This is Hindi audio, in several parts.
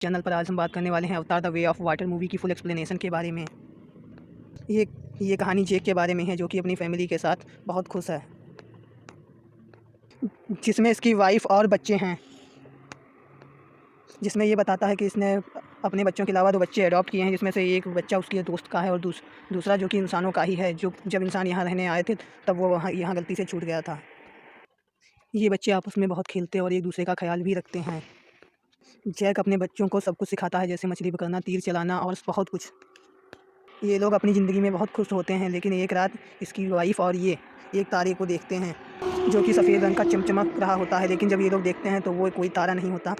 चैनल पर आज हम बात करने वाले हैं अवतार the way of water movie की फुल एक्सप्लेनेशन के बारे में। ये ये कहानी जेक के बारे में है जो कि अपनी फैमिली के साथ बहुत खुश है, जिसमें इसकी वाइफ और बच्चे हैं। जिसमें ये बताता है कि इसने अपने बच्चों के अलावा 2 बच्चे अडॉप्ट किए हैं, जिसमें से एक बच्चा उसके दोस्त का है और दूसरा जो कि इंसानों का ही है। जो जब इंसान यहाँ रहने आए थे तब वो यहाँ गलती से छूट गया था। ये बच्चे आपस में बहुत खेलते और एक दूसरे का ख्याल भी रखते हैं। जैक अपने बच्चों को सब कुछ सिखाता है, जैसे मछली पकड़ना, तीर चलाना और बहुत कुछ। ये लोग अपनी ज़िंदगी में बहुत खुश होते हैं, लेकिन एक रात इसकी वाइफ और ये एक तारे को देखते हैं जो कि सफ़ेद रंग का चमचमक रहा होता है। लेकिन जब ये लोग देखते हैं तो वो कोई तारा नहीं होता।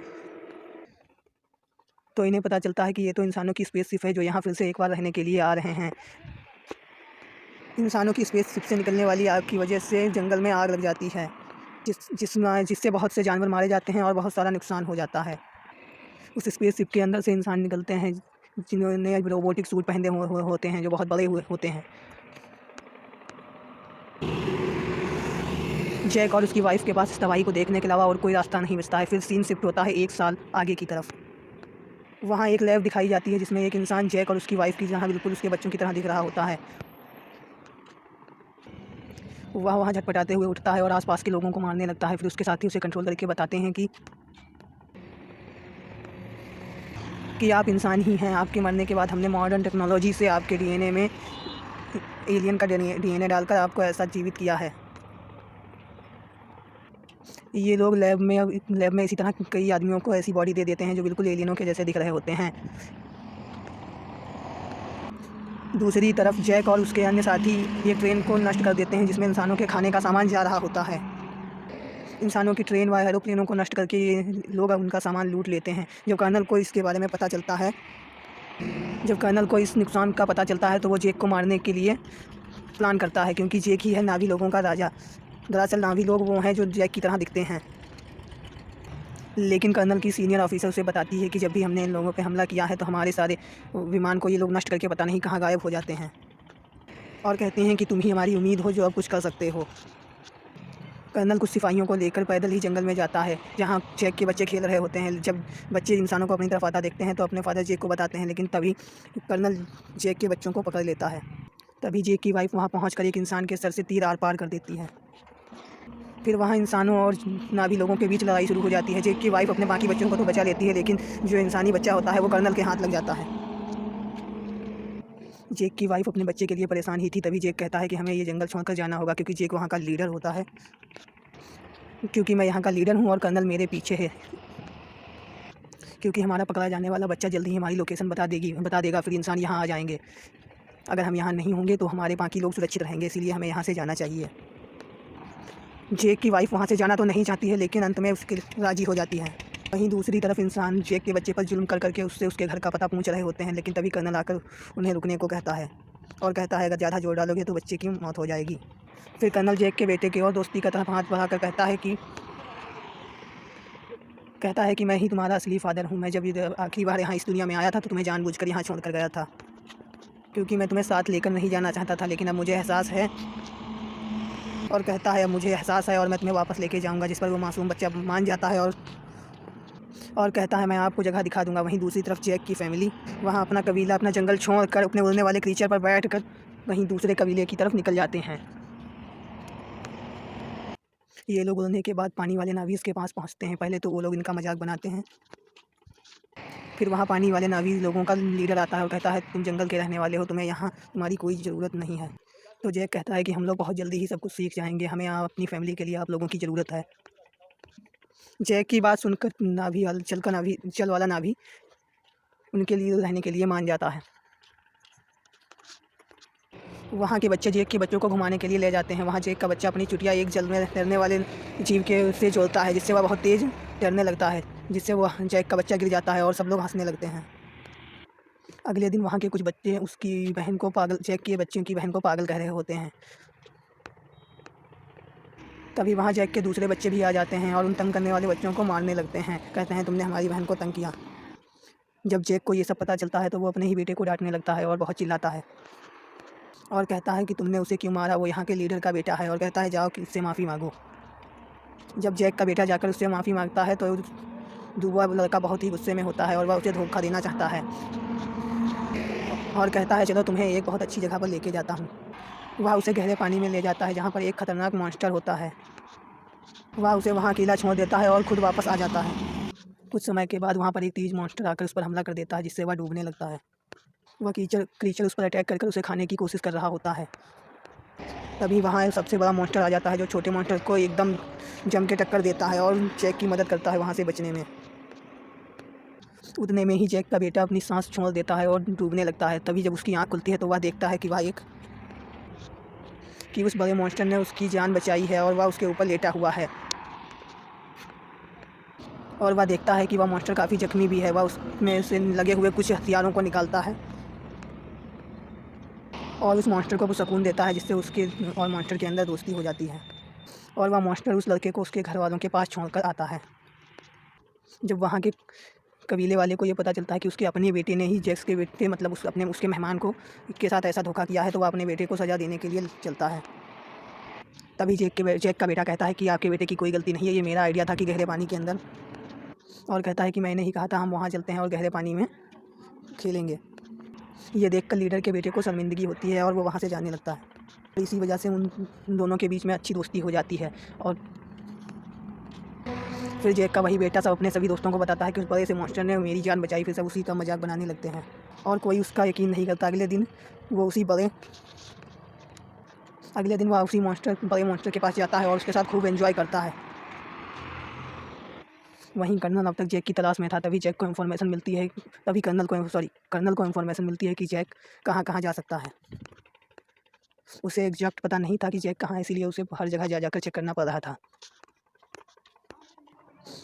तो इन्हें पता चलता है कि ये तो इंसानों की स्पेसशिप है जो यहाँ फिर से एक बार रहने के लिए आ रहे हैं। इंसानों की स्पेसशिप से निकलने वाली आग की वजह से जंगल में आग लग जाती है, जिससे बहुत से जानवर मारे जाते हैं और बहुत सारा नुकसान हो जाता है। उस स्पेसशिप के अंदर से इंसान निकलते हैं जिन्होंने रोबोटिक सूट पहने होते हैं, जो बहुत बड़े हुए होते हैं। जैक और उसकी वाइफ के पास इस दवाई को देखने के अलावा और कोई रास्ता नहीं बचता है। फिर सीन शिफ्ट होता है 1 साल आगे की तरफ। वहाँ एक लैब दिखाई जाती है जिसमें एक इंसान जैक और उसकी वाइफ की जहाँ बिल्कुल उसके बच्चों की तरह दिख रहा होता है। वह वहाँ झटपटाते हुए उठता है और आसपास के लोगों को मारने लगता है। फिर उसके साथी उसे कंट्रोल करके बताते हैं कि आप इंसान ही हैं। आपके मरने के बाद हमने मॉडर्न टेक्नोलॉजी से आपके डीएनए में एलियन का डीएनए डालकर आपको ऐसा जीवित किया है। ये लोग लैब में इसी तरह कई आदमियों को ऐसी बॉडी दे देते हैं जो बिल्कुल एलियनों के जैसे दिख रहे होते हैं। दूसरी तरफ जैक और उसके अन्य साथी एक ट्रेन को नष्ट कर देते हैं जिसमें इंसानों के खाने का सामान जा रहा होता है। इंसानों की ट्रेन व एरोप्लेनों को नष्ट करके ये लोग उनका सामान लूट लेते हैं। जब कर्नल को इसके बारे में पता चलता है जब कर्नल को इस नुकसान का पता चलता है तो वो जेक को मारने के लिए प्लान करता है, क्योंकि जेक ही है नावी लोगों का राजा। दरअसल नावी लोग वो हैं जो जैक की तरह दिखते हैं। लेकिन कर्नल की सीनियर ऑफिसर उसे बताती है कि जब भी हमने इन लोगों पे हमला किया है तो हमारे सारे विमान को ये लोग नष्ट करके पता नहीं कहाँ गायब हो जाते हैं, और कहते हैं कि तुम ही हमारी उम्मीद हो जो अब कुछ कर सकते हो। कर्नल कुछ सिपाहियों को लेकर पैदल ही जंगल में जाता है जहाँ जैक के बच्चे खेल रहे होते हैं। जब बच्चे इंसानों को अपनी तरफ आता देखते हैं तो अपने फादर जेक को बताते हैं, लेकिन तभी कर्नल जैक के बच्चों को पकड़ लेता है। तभी जेक की वाइफ वहाँ पहुँचकर एक इंसान के सर से तीर आर पार कर देती है। फिर वहाँ इंसानों और नाभी लोगों के बीच लड़ाई शुरू हो जाती है। जेक की वाइफ अपने बाकी बच्चों को तो बचा लेती है, लेकिन जो इंसानी बच्चा होता है वो कर्नल के हाथ लग जाता है। जेक की वाइफ अपने बच्चे के लिए परेशान ही थी। तभी जेक कहता है कि हमें ये जंगल छोड़कर जाना होगा, क्योंकि जेक वहाँ का लीडर होता है। क्योंकि मैं यहाँ का लीडर हूँ और कर्नल मेरे पीछे है, क्योंकि हमारा पकड़ा जाने वाला बच्चा जल्दी ही हमारी लोकेशन बता देगा। फिर इंसान यहाँ आ जाएंगे। अगर हम यहाँ नहीं होंगे तो हमारे बाकी लोग सुरक्षित रहेंगे, इसीलिए हमें यहाँ से जाना चाहिए। जेक की वाइफ वहाँ से जाना तो नहीं चाहती है, लेकिन अंत में उसके राज़ी हो जाती है। वहीं दूसरी तरफ इंसान जेक के बच्चे पर जुल्म कर करके उससे उसके घर का पता पूछ रहे होते हैं, लेकिन तभी कर्नल आकर उन्हें रुकने को कहता है और कहता है अगर ज़्यादा जोर डालोगे तो बच्चे की मौत हो जाएगी। फिर कर्नल जेक के बेटे की और दोस्ती का तरफ हाथ बढ़ाकर कहता है कि मैं ही तुम्हारा असली फ़ादर हूँ। मैं जब आखिरी बार यहाँ इस दुनिया में आया था तो तुम्हें जानबूझकर यहाँ छोड़ कर गया था, क्योंकि मैं तुम्हें साथ लेकर नहीं जाना चाहता था, लेकिन अब मुझे एहसास है। और कहता है अब मुझे एहसास है और मैं तुम्हें वापस लेके जाऊँगा, जिस पर वो मासूम बच्चा मान जाता है और कहता है मैं आपको जगह दिखा दूँगा। वहीं दूसरी तरफ जैक की फैमिली वहाँ अपना कबीला अपना जंगल छोड़ कर अपने उड़ने वाले क्रीचर पर बैठ कर वहीं दूसरे कबीले की तरफ निकल जाते हैं। ये लोग उड़ने के बाद पानी वाले नावीज़ के पास पहुँचते हैं। पहले तो वो लोग इनका मजाक बनाते हैं, फिर वहाँ पानी वाले नावीज़ लोगों का लीडर आता है और कहता है तुम जंगल के रहने वाले हो, तुम्हें यहाँ तुम्हारी कोई ज़रूरत नहीं है। तो जैक कहता है कि हम लोग बहुत जल्दी ही सब कुछ सीख जाएंगे, हमें अपनी फैमिली के लिए आप लोगों की ज़रूरत है। जैक की बात सुनकर जल वाला नाभी उनके लिए रहने के लिए मान जाता है। वहाँ के बच्चे जेक के बच्चों को घुमाने के लिए ले जाते हैं। वहाँ जेक का बच्चा अपनी चुटिया एक जल में तैरने वाले जीव के से जोड़ता है, जिससे वह बहुत तेज़ तैरने लगता है, जिससे वह जेक का बच्चा गिर जाता है और सब लोग हंसने लगते हैं। अगले दिन वहाँ के कुछ बच्चे उसकी बहन को पागल जैक के बच्चों की बहन को पागल कह रहे होते हैं। तभी वहाँ जैक के दूसरे बच्चे भी आ जाते हैं और उन तंग करने वाले बच्चों को मारने लगते हैं। कहते हैं तुमने हमारी बहन को तंग किया। जब जैक को ये सब पता चलता है तो वो अपने ही बेटे को डांटने लगता है और बहुत चिल्लाता है और कहता है कि तुमने उसे क्यों मारा, वो यहाँ के लीडर का बेटा है। और कहता है जाओ कि उससे माफ़ी मांगो। जब जैक का बेटा जाकर उससे माफ़ी मांगता है तो डूबा लड़का बहुत ही गुस्से में होता है और वह उसे धोखा देना चाहता है और कहता है चलो तुम्हें एक बहुत अच्छी जगह पर लेके जाता हूँ। वह उसे गहरे पानी में ले जाता है जहाँ पर एक खतरनाक मॉन्स्टर होता है। वह उसे वहाँ अकेला छोड़ देता है और खुद वापस आ जाता है। कुछ समय के बाद वहाँ पर एक तेज मॉन्स्टर आकर उस पर हमला कर देता है जिससे वह डूबने लगता है। वह क्रीचर उस पर अटैक कर उसे खाने की कोशिश कर रहा होता है। तभी वहाँ एक सबसे बड़ा मॉन्स्टर आ जाता है जो छोटे मॉन्स्टर को एकदम जम के टक्कर देता है और जैक की मदद करता है वहाँ से बचने में। उतने में ही जैक का बेटा अपनी सांस छोड़ देता है और डूबने लगता है। तभी जब उसकी आँख खुलती है तो वह देखता है कि उस बड़े मॉन्स्टर ने उसकी जान बचाई है और वह उसके ऊपर लेटा हुआ है। और वह देखता है कि वह मॉन्स्टर काफ़ी जख्मी भी है। वह उसमें से लगे हुए कुछ हथियारों को निकालता है और उस मॉन्स्टर को सुकून देता है जिससे उसके और मॉन्स्टर के अंदर दोस्ती हो जाती है। और वह मॉन्स्टर उस लड़के को उसके घर वालों के पास छोड़कर आता है। जब वहाँ के कबीले वाले को ये पता चलता है कि उसके अपने बेटे ने ही जैक्स के बेटे मतलब उसके मेहमान को के साथ ऐसा धोखा किया है तो वह अपने बेटे को सज़ा देने के लिए चलता है। तभी जैक का बेटा कहता है कि आपके बेटे की कोई गलती नहीं है, ये मेरा आइडिया था कि गहरे पानी के अंदर, और कहता है कि मैंने ही कहा था हम वहाँ चलते हैं और गहरे पानी में खेलेंगे। ये देखकर लीडर के बेटे को शर्मिंदगी होती है और वो वहाँ से जाने लगता है। इसी वजह से उन दोनों के बीच में अच्छी दोस्ती हो जाती है। और फिर जैक का वही बेटा सब अपने सभी दोस्तों को बताता है कि उस बड़े से मॉन्स्टर ने मेरी जान बचाई। फिर सब उसी का मजाक बनाने लगते हैं और कोई उसका यकीन नहीं करता। अगले दिन वह उसी बड़े मॉन्स्टर के पास जाता है और उसके साथ खूब एंजॉय करता है। वहीं कर्नल अब तक जैक की तलाश में था। तभी कर्नल को इन्फॉर्मेशन मिलती है कि जैक कहाँ कहाँ जा सकता है। उसे एग्जैक्ट पता नहीं था कि जैक कहाँ है, इसीलिए उसे हर जगह जाकर चेक करना पड़ रहा था।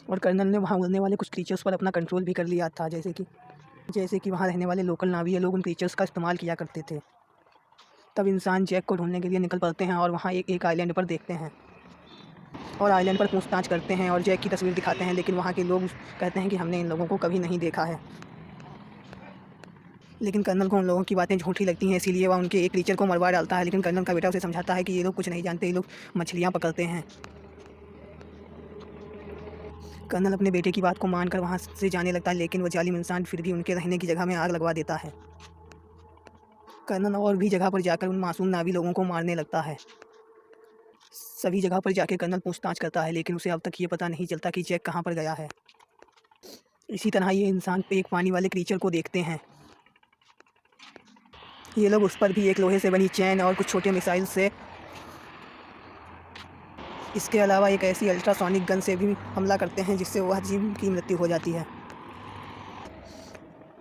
और कर्नल ने वहाँ उड़ने वाले कुछ क्रीचर्स पर अपना कंट्रोल भी कर लिया था, जैसे कि वहाँ रहने वाले लोकल नावी लोग उन क्रीचर्स का इस्तेमाल किया करते थे। तब इंसान जैक को ढूंढने के लिए निकल पड़ते हैं और वहाँ एक आइलैंड पर देखते हैं और आइलैंड पर पूछताछ करते हैं और जैक की तस्वीर दिखाते हैं। लेकिन वहाँ के लोग कहते हैं कि हमने इन लोगों को कभी नहीं देखा है। लेकिन कर्नल को उन लोगों की बातें झूठी लगती हैं, इसीलिए वह उनके एक क्रीचर को मरवा डालता है। लेकिन कर्नल का बेटा उसे समझाता है कि ये लोग कुछ नहीं जानते, ये लोग मछलियाँ पकड़ते हैं। कर्नल अपने बेटे की बात को मानकर वहाँ से जाने लगता है, लेकिन वह जालिम इंसान फिर भी उनके रहने की जगह में आग लगवा देता है। कर्नल और भी जगह पर जाकर उन मासूम नावी लोगों को मारने लगता है। सभी जगह पर जाकर कर्नल पूछताछ करता है, लेकिन उसे अब तक ये पता नहीं चलता कि जैक कहाँ पर गया है। इसी तरह ये इंसान पे एक पानी वाले क्रीचर को देखते हैं। ये लोग उस पर भी एक लोहे से बनी चैन और कुछ छोटे मिसाइल से, इसके अलावा एक ऐसी अल्ट्रासोनिक गन से भी हमला करते हैं जिससे वह जीव की मृत्यु हो जाती है।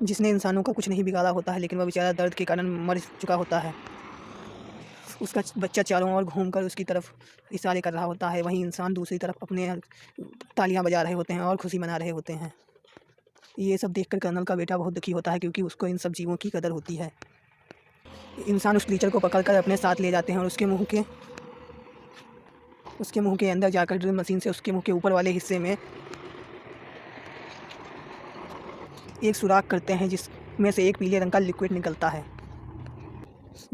जिसने इंसानों का कुछ नहीं बिगाड़ा होता है, लेकिन वह बेचारा दर्द के कारण मर चुका होता है। उसका बच्चा चारों ओर घूमकर उसकी तरफ इशारे कर रहा होता है। वहीं इंसान दूसरी तरफ अपने तालियां बजा रहे होते हैं और खुशी मना रहे होते हैं। ये सब देखकर कर्नल का बेटा बहुत दुखी होता है, क्योंकि उसको इन सब जीवों की कदर होती है। इंसान उस क्रीचर को पकड़कर अपने साथ ले जाते हैं और उसके मुंह के अंदर जाकर ड्रिल मशीन से उसके मुंह के ऊपर वाले हिस्से में एक सुराख करते हैं, जिसमें से एक पीले रंग का लिक्विड निकलता है,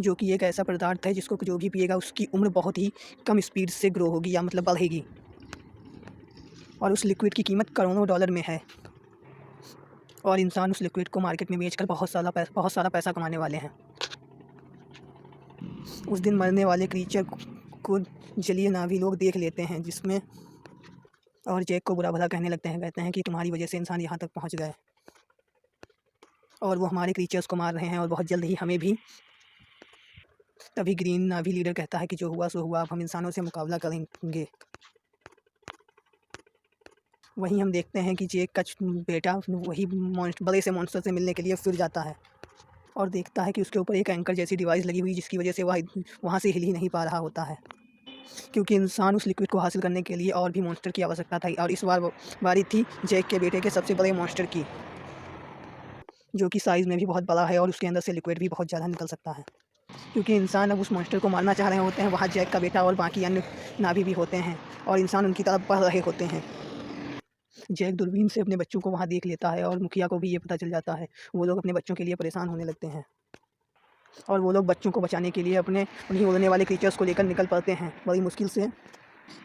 जो कि एक ऐसा पदार्थ है जिसको जो भी पिएगा उसकी उम्र बहुत ही कम स्पीड से ग्रो होगी, या मतलब बढ़ेगी। और उस लिक्विड की कीमत करोड़ों डॉलर में है और इंसान उस लिक्विड को मार्केट में बेचकर बहुत सारा पैसा कमाने वाले हैं। उस दिन मरने वाले क्रीचर को जलीय नावी लोग देख लेते हैं, जिसमें और जैक को बुरा भला कहते हैं कि तुम्हारी वजह से इंसान यहाँ तक पहुँच गए और वो हमारे क्रीचर्स को मार रहे हैं और बहुत जल्द ही हमें भी। तभी ग्रीन नावी लीडर कहता है कि जो हुआ सो हुआ, अब हम इंसानों से मुकाबला करेंगे। वहीं हम देखते हैं कि जैक का बेटा वही बड़े से मॉन्स्टर से मिलने के लिए फिर जाता है और देखता है कि उसके ऊपर एक एंकर जैसी डिवाइस लगी हुई, जिसकी वजह से वह वहाँ से हिल ही नहीं पा रहा होता है, क्योंकि इंसान उस लिक्विड को हासिल करने के लिए और भी मॉन्स्टर की आवश्यकता था। और इस बारी थी जैक के बेटे के सबसे बड़े मॉन्स्टर की, जो कि साइज़ में भी बहुत बड़ा है और उसके अंदर से लिक्विड भी बहुत ज़्यादा निकल सकता है। क्योंकि इंसान अब उस मॉन्स्टर को मारना चाह रहे होते हैं, वहाँ जैक का बेटा और बाकी अन्य नावी भी होते हैं और इंसान उनकी तरफ बढ़ रहे होते हैं। जैक दूरबीन से अपने बच्चों को वहाँ देख लेता है और मुखिया को भी ये पता चल जाता है। वो लोग अपने बच्चों के लिए परेशान होने लगते हैं और वो लोग बच्चों को बचाने के लिए उन्हीं उड़ने वाले क्रीचर्स को लेकर निकल पड़ते हैं बड़ी मुश्किल से।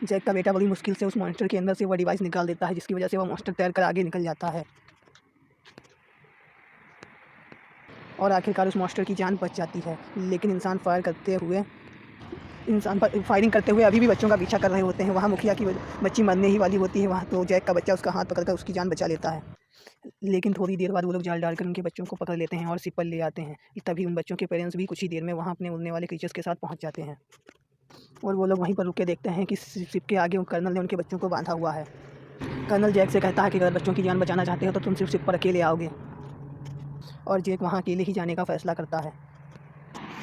जैक का बेटा बड़ी मुश्किल से उस मॉन्स्टर के अंदर से वो डिवाइस निकाल देता है, जिसकी वजह से वो मॉन्स्टर तैरकर आगे निकल जाता है और आखिरकार उस मॉन्स्टर की जान बच जाती है। लेकिन इंसान पर फायरिंग करते हुए अभी भी बच्चों का पीछा कर रहे होते हैं। वहाँ मुखिया की बच्ची मरने ही वाली होती है, वहाँ तो जैक का बच्चा उसका हाथ पकड़कर उसकी जान बचा लेता है। लेकिन थोड़ी देर बाद वो लोग जाल डालकर उनके बच्चों को पकड़ लेते हैं और शिप पर ले आते हैं। तभी उन बच्चों के पेरेंट्स भी कुछ ही देर में वहाँ अपने उड़ने वाले क्रीचर्स के साथ पहुँच जाते हैं और वो लोग वहीं पर रुक के देखते हैं कि शिप के आगे कर्नल ने उनके बच्चों को बांधा हुआ है। कर्नल जैक से कहता है कि अगर बच्चों की जान बचाना चाहते हो तो तुम सिर्फ शिप पर अकेले आओगे, और जैक वहाँ अकेले ही जाने का फैसला करता है।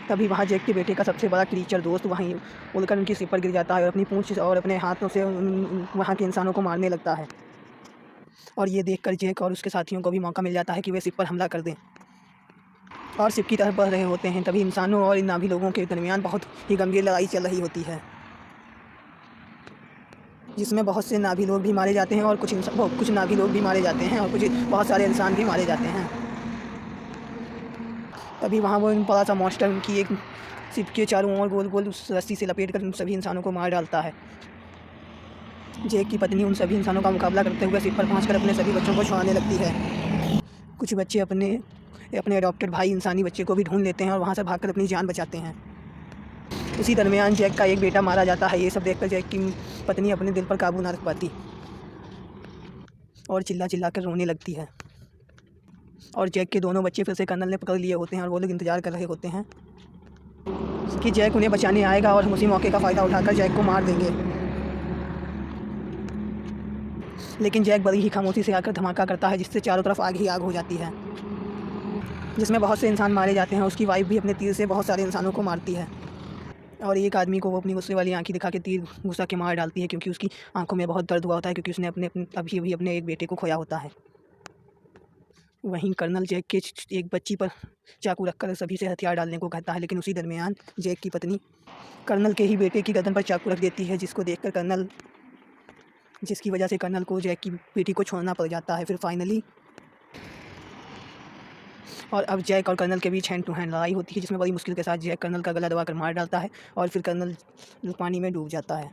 तभी वहाँ जैक के बेटे का सबसे बड़ा क्रीचर दोस्त वहीं उड़कर उनकी शिप पर गिर जाता है और अपनी पूंछ और अपने हाथों से वहाँ के इंसानों को मारने लगता है। और ये देखकर जैक और उसके साथियों को भी मौका मिल जाता है कि वे शिप पर हमला कर दें और शिप की तरफ बढ़ रहे होते हैं। तभी इंसानों और इन नाभी लोगों के दरमियान बहुत ही गंभीर लड़ाई चल रही होती है, जिसमें बहुत से नाभी लोग भी मारे जाते हैं और कुछ नाभी लोग भी मारे जाते हैं और बहुत सारे इंसान भी मारे जाते हैं। तभी वहाँ वो बड़ा सा मॉन्स्टर उनकी एक शिप के चारों ओर गोल गोल उस रस्सी से लपेट कर उन सभी इंसानों को मार डालता है। जैक की पत्नी उन सभी इंसानों का मुकाबला करते हुए शिप पर पहुंचकर अपने सभी बच्चों को छुड़ाने लगती है। कुछ बच्चे अपने अडॉप्टेड भाई इंसानी बच्चे को भी ढूंढ लेते हैं और वहां से भागकर अपनी जान बचाते हैं। उसी दरमियान जैक का एक बेटा मारा जाता है। ये सब देखकर जैक की पत्नी अपने दिल पर काबू ना रख पाती और चिल्ला चिल्ला कर रोने लगती है। और जैक के दोनों बच्चे फिर से कर्नल ने पकड़ लिए होते हैं और वो लोग इंतज़ार कर रहे होते हैं कि जैक उन्हें बचाने आएगा और हम उसी मौके का फ़ायदा उठाकर जैक को मार देंगे। लेकिन जैक बड़ी ही खामोशी से आकर धमाका करता है, जिससे चारों तरफ आग ही आग हो जाती है, जिसमें बहुत से इंसान मारे जाते हैं। उसकी वाइफ भी अपने तीर से बहुत सारे इंसानों को मारती है और एक आदमी को वो अपनी गुस्से वाली आंखें दिखा के तीर घुसा के मार डालती है, क्योंकि उसकी आंखों में बहुत दर्द हुआ होता है, क्योंकि उसने अभी अभी अपने एक बेटे को खोया होता है। वहीं कर्नल जैक के एक बच्ची पर चाकू रखकर सभी से हथियार डालने को कहता है, लेकिन उसी दरमियान जैक की पत्नी कर्नल के ही बेटे की गर्दन पर चाकू रख देती है, जिसकी वजह से कर्नल को जैक की बेटी को छोड़ना पड़ जाता है। फिर फाइनली और अब जैक और कर्नल के बीच हैंड टू हैंड लड़ाई होती है, जिसमें बड़ी मुश्किल के साथ जैक कर्नल का गला दबाकर मार डालता है और फिर कर्नल पानी में डूब जाता है।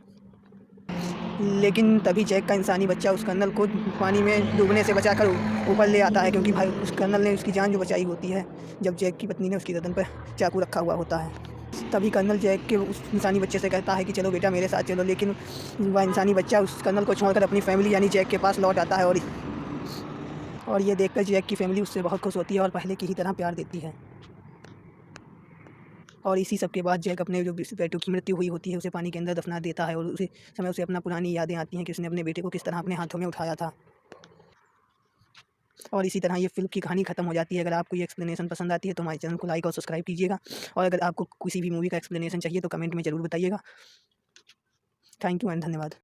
लेकिन तभी जैक का इंसानी बच्चा उस कर्नल को पानी में डूबने से बचाकर ऊपर ले आता है, क्योंकि भाई उस कर्नल ने उसकी जान जो बचाई होती है जब जैक की पत्नी ने उसकी गर्दन पर चाकू रखा हुआ होता है। तभी कर्नल जैक के उस इंसानी बच्चे से कहता है कि चलो बेटा मेरे साथ चलो, लेकिन वह इंसानी बच्चा उस कर्नल को छोड़कर अपनी फैमिली यानी जैक के पास लौट आता है और ये देखकर जैक की फैमिली उससे बहुत खुश होती है और पहले की ही तरह प्यार देती है। और इसी सब के बाद जैक अपने जो बेटों की मृत्यु हुई होती है उसे पानी के अंदर दफना देता है और उसी समय उसे अपना पुरानी यादें आती हैं कि उसने अपने बेटे को किस तरह अपने हाथों में उठाया था। और इसी तरह ये फ़िल्म की कहानी ख़त्म हो जाती है। अगर आपको ये एक्सप्लेनेशन पसंद आती है तो हमारे चैनल को लाइक और सब्सक्राइब कीजिएगा, और अगर आपको किसी भी मूवी का एक्सप्लेनेशन चाहिए तो कमेंट में ज़रूर बताइएगा। थैंक यू एंड धन्यवाद।